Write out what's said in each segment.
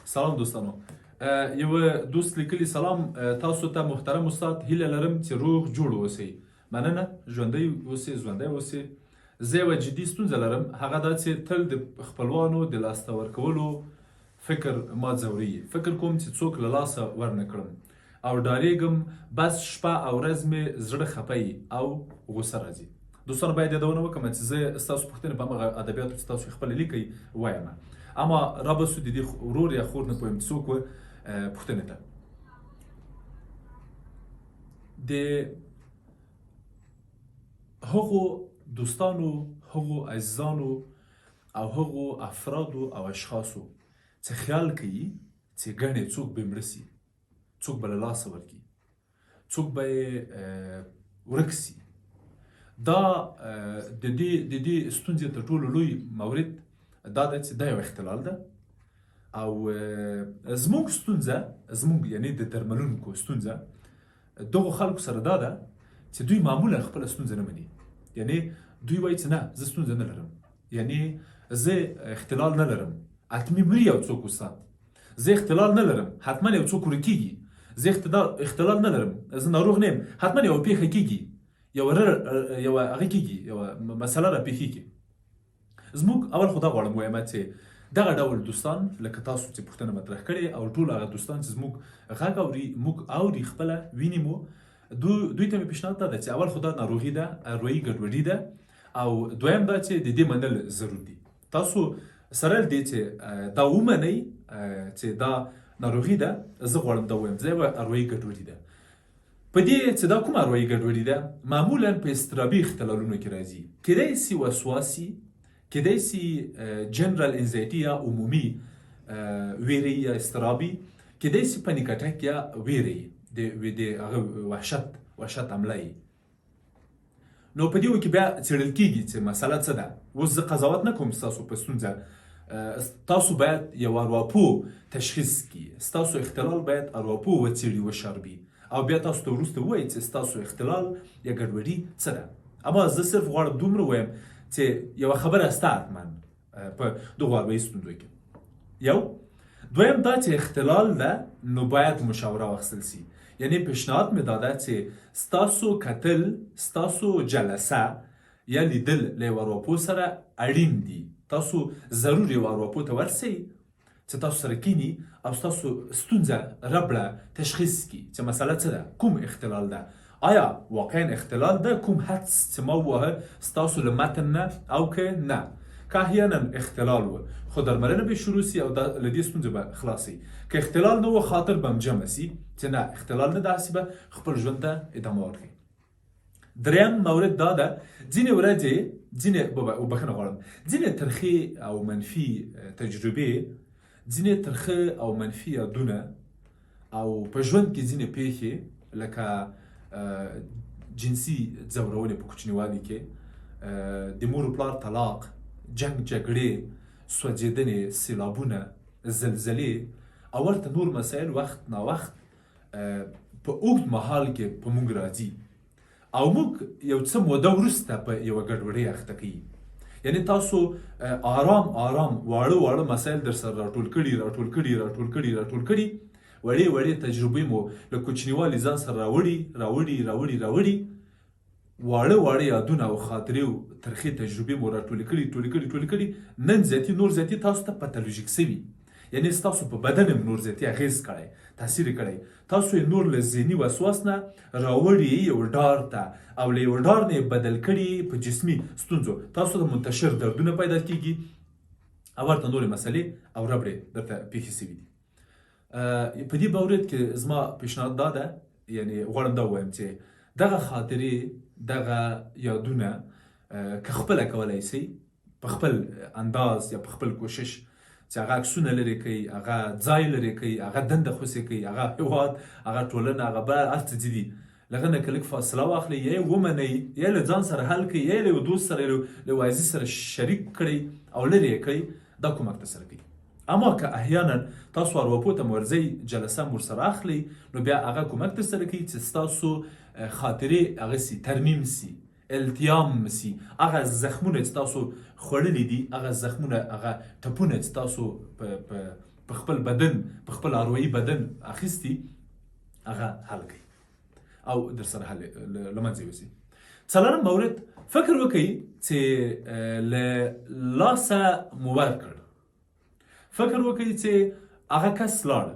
سلام دوستانو. یو دوست لیکلی سلام تاسو ته محترم استاد هیله لرم چې روغ جوړ اوسئ. مننه. ژوندی اوسئ. زه یوه جدي ستونزه لرم، هغه دا چې تل د خپلوانو د لاسته ورکولو فکر ما ځوروي. فکر کوم چې څوک له لاسه ورنه کړم او ډارېږم بس شپه او ورځ مې زړه خفه او غوسه راځي. دوستانو باید یادونه وکړم چې زه ستاسو پوښتنې په همغه ادبیاتو چې تاسو خپله لیکئ وایم، اما رابسو د دې ورور یا خور نه پوهیم چې څوک و پوښتنې ته د هغو دوستانو، هغو عزیزانو او هغو افرادو او اشخاصو چې خیال کوي چې ګڼې څوک به مړه سي، څوک به له لاسه ورکړي، څوک به یې ورک سي. دا د دې ستونزې تر ټولو لوی مورد دا ده چې دا یو اختلال ده او زموږ ستونزه، زموږ یعنی د درملونکو ستونزه دغو خلکو سره دا ده چې دوی معمولا خپله ستونزه نه مني. یعنی دوی وایي چې نه زه ستونزه نه لرم، یعنی زه اختلال نه لرم، حتمي مري یو څوک استاد، زه اختلال نه لرم حتما یو څوک ورکېږي، زه اختلال نه لرم، زه ناروغ نه یم حتما یوه پېښه کېږي، یوه هغه کېږي، یوه مسله را پېښېږي. زموږ اول خو دا غواړم ووایم چې دغه ډول دوستان لکه تاسو چې پوښتنه مطرح کړې او ټول هغه دوستان چې زموږ غږ اوري، موږ اوري، خپله ویني مو، دوی ته مې پیشنهاد دا ده چې اول خو دا ناروغي ده، اروايي ګډوډي ده، او دویم دا چې د دې منل ضرور دي. تاسو سره له دې چې دا ومنئ چې دا ناروغي ده، زه غواړم دا ووایم زه یوه اروايي ګډوډي ده. په دې چې دا کومه اروايي ګډوډي ده معمولا په اضطرابي اختلالونو کې راځي. کیدای سي وسواسي، کیدای سي جنرال انزایټي یا عمومي ویرې یا اضطرابي، کیدای سي پنیک اټیک یا ویرې د هغه وحشت حمله. نو په دې کې بیا څېړل کېږي چې مسله څه ده. اوس زه قضاوت نه کوم ستاسو په ستونزه، تاسو باید یو ارواپوه تشخیص کړي، ستاسو اختلال باید ارواپوه وڅېړي، وشاربي او بیا تاسو ته وروسته ووایي چې ستاسو اختلال یا ګډوډي څه ده. اما زه صرف غواړم دومره ووایم چې یوه خبره سته حتما په دغو اروايي ستونزو کې. یو دویم دا چې اختلال ده نو باید مشاوره واخیستل سي. یعنی پیشنهاد مې دا ده چې ستاسو کتل، ستاسو جلسه یا لیدل له یو ارواپوه سره اړین دي. تاسو ضرور یو ارواپوه ته ورسئ چې تاسو سره کینی او ستاسو ستونزه ربړه تشخیص کړي چې مسله څه ده، کوم اختلال ده، آیا واقعا اختلال ده، کوم حدس چې ما ووهه ستاسو له متن نه او که نه. که احیانا اختلال و خو درملنه به شروع سي او له دې ستونزې به خلاصي. که اختلال نه و خاطر به هم جمع سي چې نه اختلال نه ده، هسې به خپل ژوند ته ادامه ورکړي. دریم مورد دا ده ځینې ورځې بخښنه غواړم ځینې ترخې او منفي تجربې، ځینې ترخه او منفي یادونه او په ژوند کې ځینې پیښې لکه جنسي ځورونې په کوچنیوالي کې، د مور و پلار طلاق، جنګ جګړې، سوځېدنې، سیلابونه، زلزلې او ورته نور مسایل وخت ناوخت په اوږد مهال کې په موږ راځي او موږ یو څه موده وروسته په یوه ګډوډۍ اخته کوي. یعنی تاسو آرام واړه مسایل در سره راټول کړي، وړې تجربې مو له کوچنیوالي ځان سره راوړي، واړه یادونه او خاطرې او ترخې تجربې مو راټولې کړي، نن زیاتي نور زیاتي تاسو ته پتالوژیک سوي، یعنی ستاسو په بدن هم نور زیاتي اغېز کړی، تاثیر کړی، تاسو یې نور له ذهني وسواس نه راوړي یو ډار ته او له یو ډار نه یې بدل کړي په جسمي ستونزو. تاسو ته منتشر دردونه پیدا کېږي او ورته نورې مسلې او ربړې درته پېښې سوي دي. په دې مورد کې زما پیشنهاد دا ده، یعنی غواړم دا ووایم چې دغه خاطرې، دغه یادونه که خپله کولی سئ په خپل انداز یا په خپل کوشش چې هغه عکسونه لرې کوي، هغه ځای لرې کوي، هغه دنده خوسې کوي، هغه هېواد، هغه ټولنه، هغه بل هر څه چې دي، له هغه نه که لږ فاصله واخلئ یا یې ومنئ یا له ځان سره حل کړئ یا یې له یو دوست سره له یو عزیز سره شریک کړئ او لرې یې کړئ، دا کومک ترسره کوي. اما که احیانا تاسو ارواپوه ته ورځئ، جلسه هم ورسره اخلئ، نو بیا هغه کومک ترسره کوي چې ستاسو خاطرې هغه سي، ترمیم سي، التیام سي، هغه زخمونه چې تاسو خوړلي دي، هغه زخمونه، هغه ټپونه چې تاسو په په خپل بدن په خپل اروایي بدن اخیستي هغه حل کوي او در سره حل له منځه یوسي. څلورم مورد فکر وکړئ چې له لاسه مو ورکړ، فکر وکړئ چې هغه کس لاړ،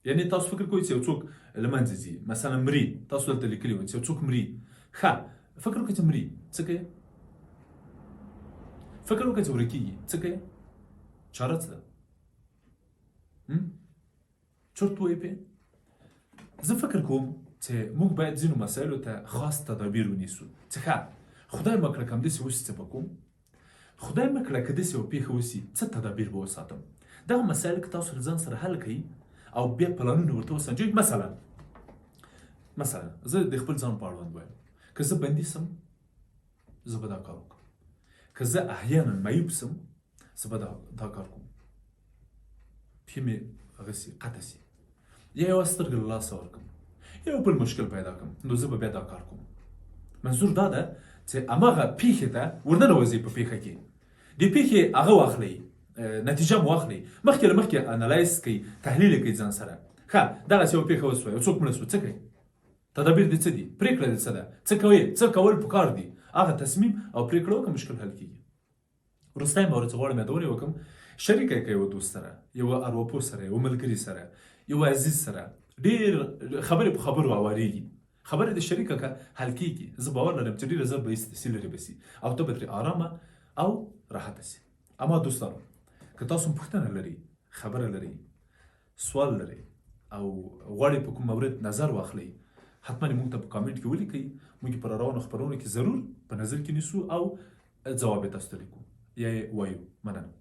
یعنی تاسو فکر کوئ چې یو څوک له منځه ځي، مثلا مري، تاسو دلته لیکلي وو چې یو څوک مري. ښه فکر وکړئ چې مري څه کوي؟ فکر وکړئ چې ورکېږي څه کوي؟ چاره څه ده؟ چرت وایي پې؟ زه فکر کوم چې موږ باید ځینو مسایلو ته خاص تدابیر ونیسو چې ښه خدای مه کړه که همداسې وشي څه به کوم، خدای مه کړه که داسې یوه پېښه وشي څه تدابیر به وساتم. دغه مسایل که تاسو له ځان سره حل کوئ او بیا پلانونه ورته وسنجوئ. مثلا زه د خپل ځان په اړوند وایم، که زه بندي سم زه به دا کار وکړم، که زه احیانا معیوب سم زه به دا کار کوم، پښې مې هغسې قطع سي یا یوه سترګه له لاسه ورکړم یا یو بل مشکل پیدا کړم، نو زه به بیا دا کار کوم. منظور دا ده چې هماغه پېښې ته ورننوځئ په پېښه کې، دې پېښې هغه واخلئ، نتیجه مو واخلئ، مخکې له مخکې انالایز کوئ، تحلیل یې کوئ ځان سره. ښه دغسې یوه پېښه وسوه، یو څوک مړه سو، څه کوئ؟ تدابیر دې څه دي؟ پرېکړه دې څه ده؟ څه کوئ؟ څه کول پکار دي؟ هغه تصمیم او پرېکړه وکړه، مشکل حل کېږي. وروستی مورد چې غواړم یادونه یې وکړم، شریکه یې که یوه دوست سره، یوه ارواپوه سره، یوه ملګري سره، یوه عزیز سره ډېر خبرې په خبرو اوارېږي، خبرې د شریکه که حل کېږي، زه باور لرم چې ډېره زر به یې لرې به سي او ته به ترې ارامه او راحته سي. اما دوستانو که تاسو پوښتنه لرئ، خبره لرئ، سوال لرئ او غواړئ په کوم مورد نظر واخلئ، حتما موږ ته په کامنټ کې ولیکئ، موږ په روانو خپرونو کې ضرور په نظر کې نیسو او ځواب یې تاسو ته لیکو یا یې وایو. مننه.